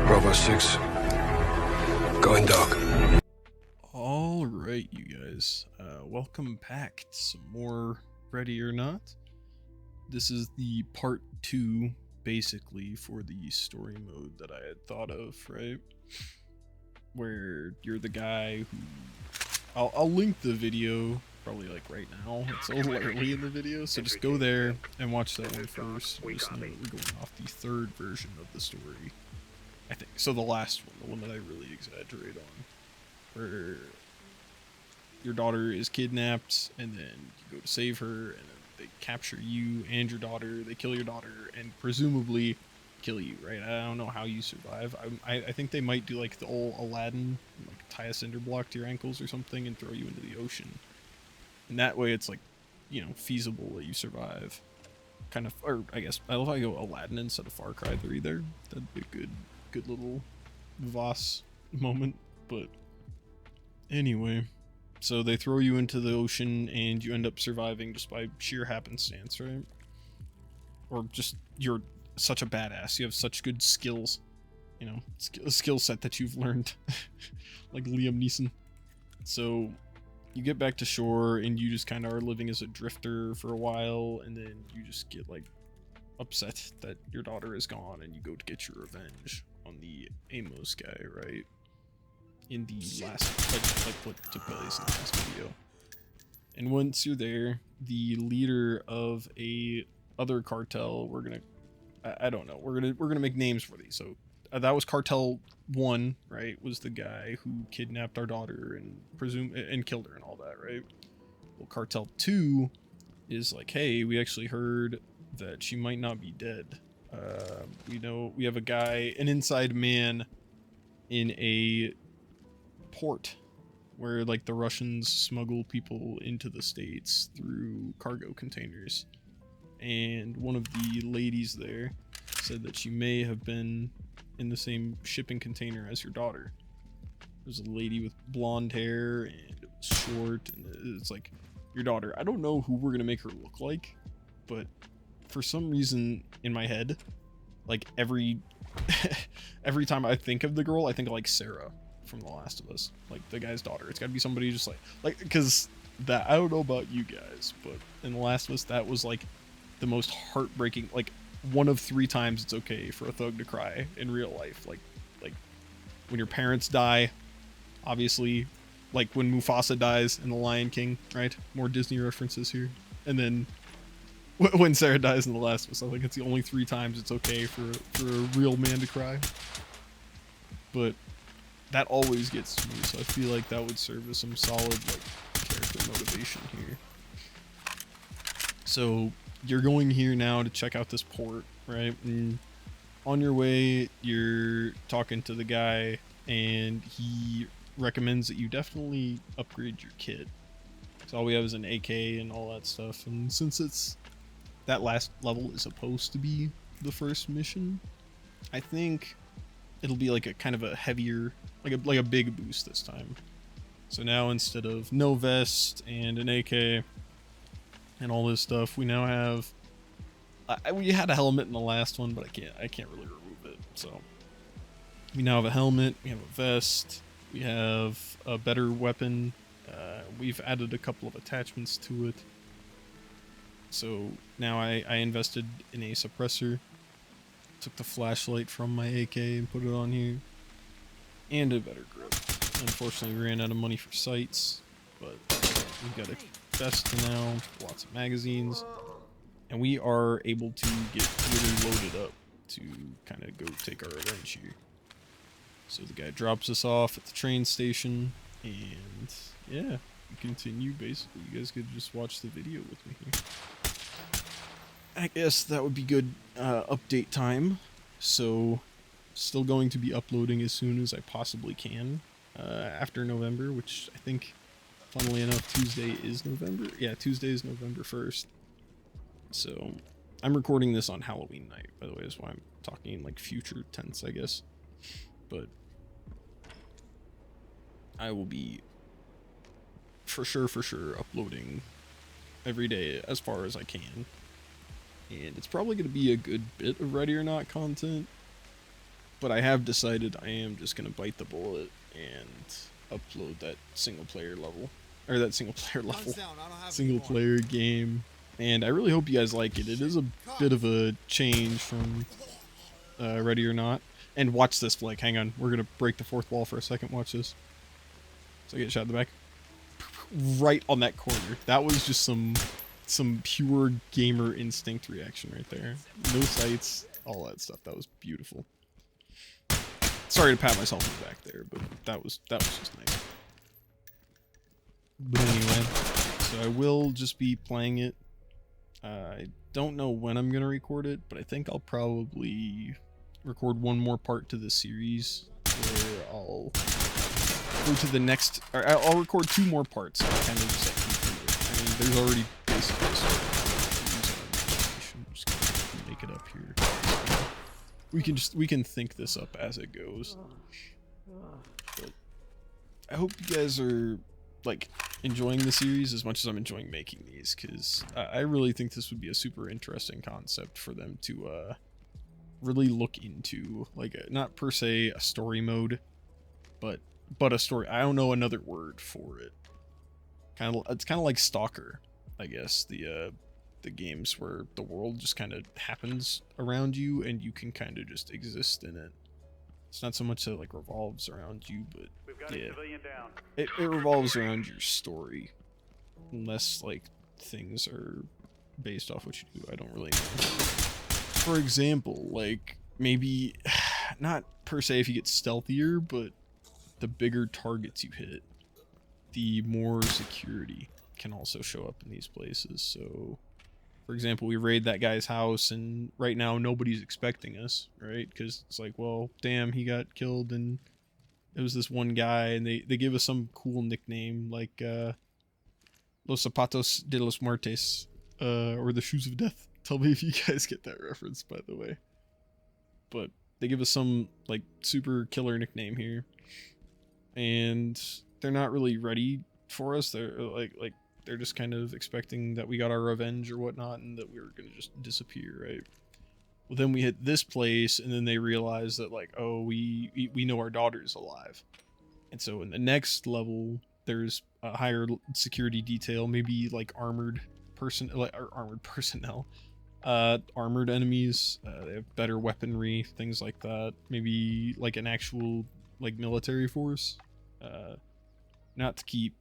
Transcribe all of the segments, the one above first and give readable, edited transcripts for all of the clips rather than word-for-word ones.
Bravo 6. Going dark. Alright, you guys. Welcome back to some more Ready or Not. This is the part 2, basically, for the story mode that I had thought of, right? Where you're the guy who... I'll link the video, probably like right now. It's a little early in the video, so just go there and watch that one first. Just know that we're going off the third version of the story, I think. So the last one, the one that I really exaggerate on. Where your daughter is kidnapped, and then you go to save her, and then they capture you and your daughter, they kill your daughter, and presumably kill you, right? I don't know how you survive. I think they might do like the old Aladdin, like tie a cinder block to your ankles or something and throw you into the ocean. And that way it's like, you know, feasible that you survive. Kind of, or I guess, I love how I go Aladdin instead of Far Cry 3 there. That'd be a good little Voss moment, but anyway. So they throw you into the ocean and you end up surviving just by sheer happenstance, right? Or just, you're such a badass. You have such good skills, you know, a skill set that you've learned, like Liam Neeson. So you get back to shore and you just kind of are living as a drifter for a while, and then you just get like upset that your daughter is gone and you go to get your revenge on the Amos guy, right? In the last, like what took place in the last video. And once you're there, the leader of a other cartel, we're gonna, I don't know, we're gonna make names for these. So that was Cartel 1, right? Was the guy who kidnapped our daughter and killed her and all that, right? Well, Cartel 2 is like, hey, we actually heard that she might not be dead. We know we have a guy, an inside man in a port where like the Russians smuggle people into the States through cargo containers, and one of the ladies there said that she may have been in the same shipping container as your daughter. There's a lady with blonde hair and it was short, and it's like your daughter. I don't know who we're gonna make her look like, but for some reason in my head, like every time I think of the girl, I think of like Sarah from The Last of Us, like the guy's daughter. It's gotta be somebody just like because that, I don't know about you guys, but in The Last of Us, that was like the most heartbreaking, like one of 3 times it's okay for a thug to cry in real life, like when your parents die, obviously, like when Mufasa dies in The Lion King, right? More Disney references here. And then when Sarah dies in The Last of Us, I think it's the only 3 times it's okay for a real man to cry. But that always gets to me, so I feel like that would serve as some solid like character motivation here. So you're going here now to check out this port, right? And on your way, you're talking to the guy, and he recommends that you definitely upgrade your kit. So all we have is an AK and all that stuff, and since it's that last level is supposed to be the first mission, I think it'll be like a kind of a heavier, like a big boost this time. So now instead of no vest and an AK and all this stuff, we now have we had a helmet in the last one, but I can't really remove it. So we now have a helmet, we have a vest, we have a better weapon, we've added a couple of attachments to it. So now I invested in a suppressor, took the flashlight from my AK and put it on here, and a better grip. Unfortunately, we ran out of money for sights, but we've got a vest now, lots of magazines, and we are able to get really loaded up to kind of go take our revenge here. So the guy drops us off at the train station, and yeah, we continue. Basically, you guys could just watch the video with me here. I guess that would be good update time. So still going to be uploading as soon as I possibly can after November, which I think, funnily enough, Tuesday is November. Yeah, Tuesday is November 1st. So I'm recording this on Halloween night, by the way, is why I'm talking in like future tense, I guess. But I will be for sure uploading every day as far as I can. and it's probably going to be a good bit of Ready or Not content, but I have decided I am just going to bite the bullet and upload that single player level, or that single player game, and I really hope you guys like it. It is a bit of a change from Ready or Not. And watch this, Flick. Hang on. We're going to break the fourth wall for a second. Watch this. So I get shot in the back. Right on that corner. That was just some pure gamer instinct reaction right there. No sights, all that stuff. That was beautiful. Sorry to pat myself on the back there, but that was just nice. But anyway, so I will just be playing it. I don't know when I'm going to record it, but I think I'll probably record one more part to the series where I'll go to the next, or I'll record 2 more parts. So kind of just like, I mean, there's already basically I'm just gonna make it up here. We can think this up as it goes. But I hope you guys are like enjoying the series as much as I'm enjoying making these, because I really think this would be a super interesting concept for them to really look into, like not per se a story mode, but a story. I don't know another word for it. It's kind of like Stalker, I guess. The games where the world just kind of happens around you and you can kind of just exist in it. It's not so much that it like revolves around you, but yeah, it revolves around your story, unless like things are based off what you do. I don't really know. For example, like maybe not per se if you get stealthier, but the bigger targets you hit, the more security can also show up in these places. So for example, we raid that guy's house and right now nobody's expecting us, right? Because it's like, well, damn, he got killed and it was this one guy, and they give us some cool nickname like Los Zapatos de los Muertes, or the Shoes of Death. Tell me if you guys get that reference, by the way. But they give us some like super killer nickname here, and they're not really ready for us. They're like they're just kind of expecting that we got our revenge or whatnot, and that we were gonna just disappear, right? Well, then we hit this place, and then they realize that like, oh, we know our daughter's alive, and so in the next level, there's a higher security detail, maybe like armored personnel. Armored enemies, they have better weaponry, things like that. Maybe like an actual like military force. Not to keep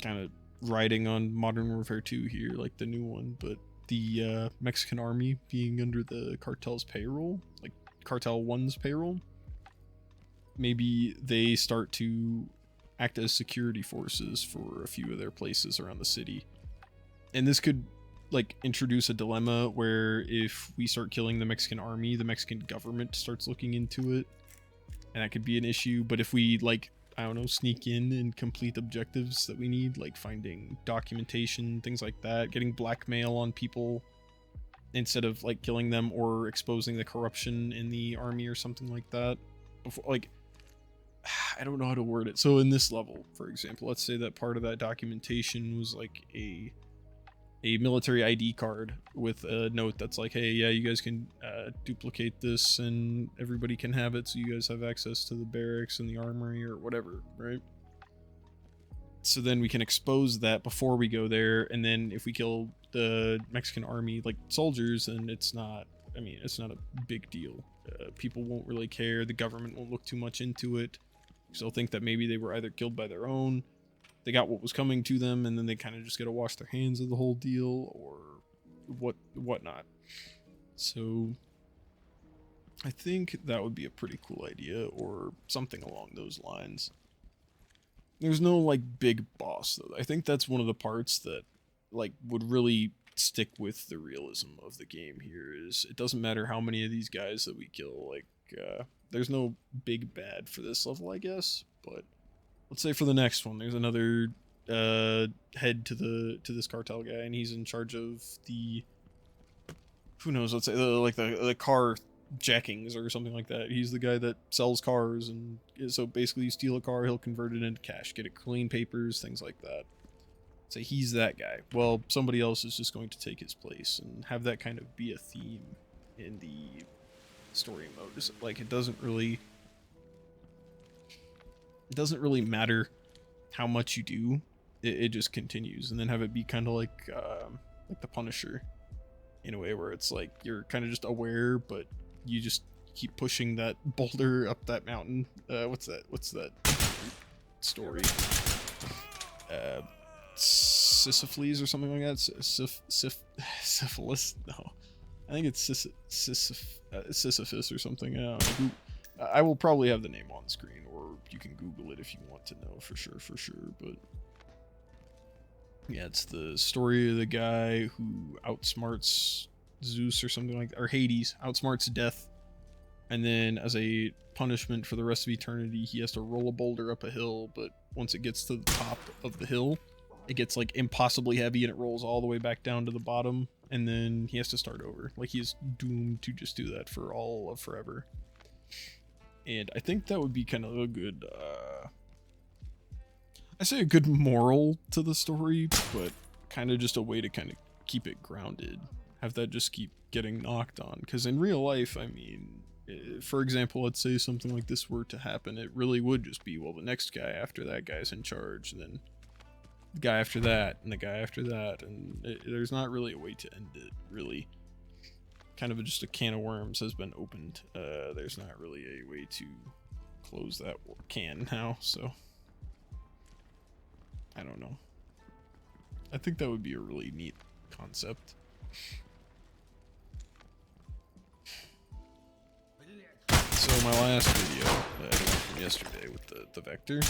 kind of riding on Modern Warfare 2 here, like the new one, but the Mexican army being under the cartel's payroll, like Cartel 1's payroll. Maybe they start to act as security forces for a few of their places around the city. And this could like introduce a dilemma where if we start killing the Mexican army, the Mexican government starts looking into it, and that could be an issue. But if we like, I don't know, sneak in and complete objectives that we need, like finding documentation, things like that, getting blackmail on people instead of like killing them, or exposing the corruption in the army or something like that. Before, like, I don't know how to word it. So in this level, for example, let's say that part of that documentation was like a military ID card with a note that's like, hey, yeah, you guys can duplicate this and everybody can have it, so you guys have access to the barracks and the armory or whatever, right? So then we can expose that before we go there, and then if we kill the Mexican army like soldiers, then it's not, I mean, it's not a big deal. People won't really care, the government won't look too much into it, because they'll think that maybe they were either killed by their own, they got what was coming to them, and then they kind of just got to wash their hands of the whole deal, or whatnot. So I think that would be a pretty cool idea, or something along those lines. There's no like big boss though. I think that's one of the parts that like would really stick with the realism of the game here, is it doesn't matter how many of these guys that we kill, like there's no big bad for this level, I guess. But let's say for the next one, there's another head to this cartel guy, and he's in charge of the, who knows, let's say the car jackings or something like that. He's the guy that sells cars, and so basically you steal a car, he'll convert it into cash, get it clean papers, things like that. say he's that guy. Well, somebody else is just going to take his place and have that kind of be a theme in the story mode. Just, like, it doesn't really matter how much you do. It just continues, and then have it be kind of like the Punisher, in a way where it's like you're kind of just aware, but you just keep pushing that boulder up that mountain. What's that story? Sisyphus or something like that. Syphilis? No, I think it's Sisyphus or something. I will probably have the name on screen, or you can Google it if you want to know for sure. But yeah, it's the story of the guy who outsmarts Zeus or something like that, or Hades outsmarts death, and then as a punishment for the rest of eternity, he has to roll a boulder up a hill, but once it gets to the top of the hill, it gets like impossibly heavy and it rolls all the way back down to the bottom, and then he has to start over. Like, he's doomed to just do that for all of forever. And I think that would be kind of a good, I say a good moral to the story, but kind of just a way to kind of keep it grounded. Have that just keep getting knocked on. Because in real life, I mean, for example, let's say something like this were to happen, it really would just be, well, the next guy after that guy's in charge, and then the guy after that, and the guy after that, and there's not really a way to end it, really. Kind of just a can of worms has been opened. There's not really a way to close that can now, so I don't know. I think that would be a really neat concept. So my last video from yesterday with the Vector,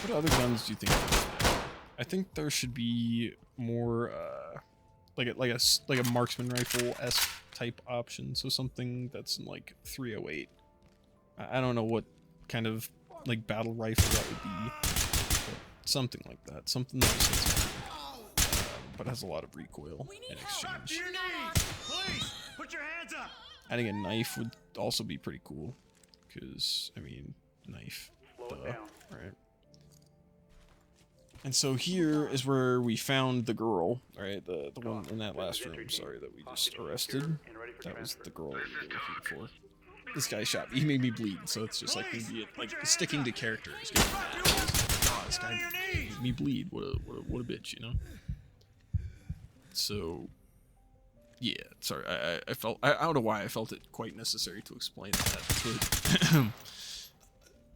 what other guns do you think there should have? I think there should be more like a marksman rifle-esque type option, so something that's in like 308. I don't know what kind of like battle rifle that would be, but something like that, something that just hits but has a lot of recoil in exchange. Please, put your hands up. Adding a knife would also be pretty cool, because I mean, knife, right? And so here is where we found the girl, right? The one in that last room, sorry, that we just arrested. That was the girl that we were looking for. This guy shot me. He made me bleed, so it's just like maybe like sticking to character is getting mad. Oh, this guy made me bleed. What a bitch, you know? So yeah, sorry, I felt, I don't know why I felt it quite necessary to explain that, but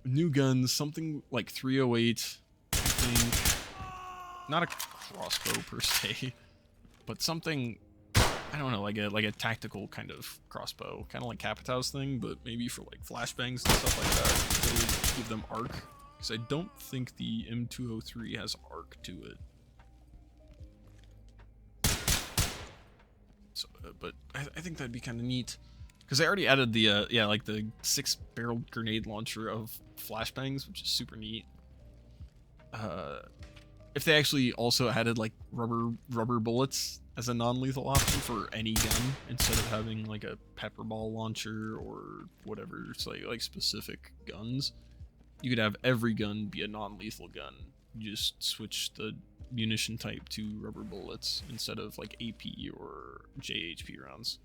new guns, something like 308, I think. Not a crossbow per se, but something, I don't know, like a tactical kind of crossbow, kind of like Capitow's thing, but maybe for like flashbangs and stuff like that. That would give them arc, because I don't think the M203 has arc to it. So, but I think that'd be kind of neat, because I already added the yeah, like the 6-barreled grenade launcher of flashbangs, which is super neat. If they actually also added like rubber bullets as a non-lethal option for any gun, instead of having like a pepper ball launcher or whatever, it's like specific guns, you could have every gun be a non-lethal gun. You just switch the munition type to rubber bullets instead of like AP or JHP rounds.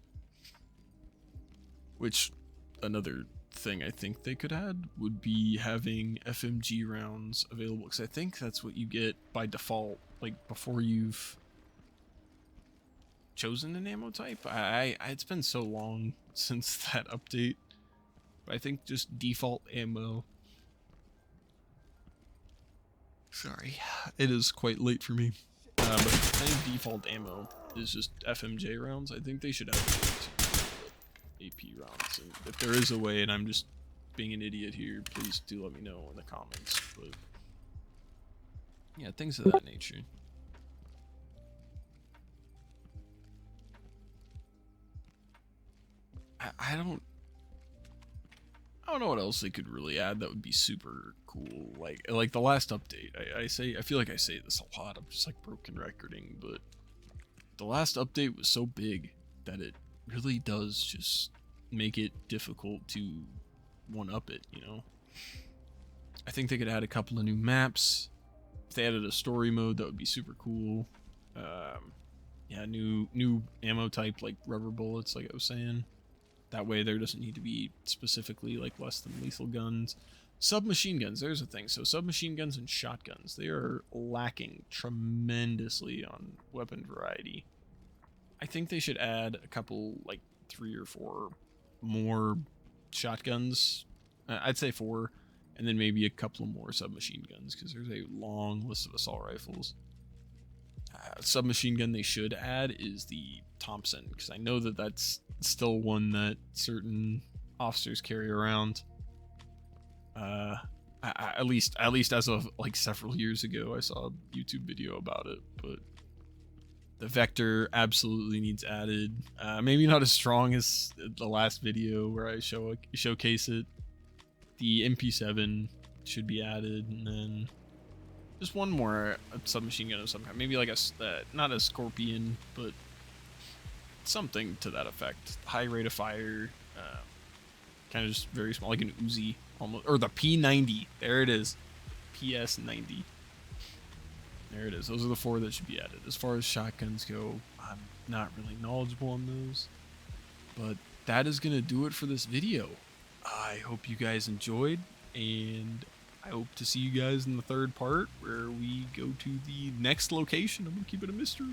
Which, another thing I think they could add would be having FMG rounds available, because I think that's what you get by default, like before you've chosen an ammo type. It's been so long since that update, but I think just default ammo. Sorry, it is quite late for me. But I think default ammo is just FMJ rounds. I think they should have AP rounds. And if there is a way, and I'm just being an idiot here, please do let me know in the comments. But yeah, things of that nature. I don't know what else they could really add that would be super cool. Like the last update, I feel like I say this a lot. I'm just like broken recording, but the last update was so big that it really does just make it difficult to one-up it, you know? I think they could add a couple of new maps If they added a story mode, that would be super cool. Yeah, new ammo type like rubber bullets, like I was saying. That way there doesn't need to be specifically like less than lethal guns. Submachine guns, there's a thing. So submachine guns and shotguns, they are lacking tremendously on weapon variety. I think they should add a couple, like 3 or 4 more shotguns. I'd say 4, and then maybe a couple more submachine guns, because there's a long list of assault rifles. Submachine gun they should add is the Thompson, because I know that that's still one that certain officers carry around. At least as of like several years ago, I saw a YouTube video about it, but the Vector absolutely needs added. Maybe not as strong as the last video where I showcase it. The MP7 should be added, and then just one more submachine gun of some kind. Maybe like not a Scorpion, but something to that effect. High rate of fire, kind of just very small, like an Uzi almost, or the P90. There it is, PS90. There it is. Those are the 4 that should be added. As far as shotguns go, I'm not really knowledgeable on those, but that is gonna do it for this video. I hope you guys enjoyed, and I hope to see you guys in the 3rd part where we go to the next location. I'm gonna keep it a mystery.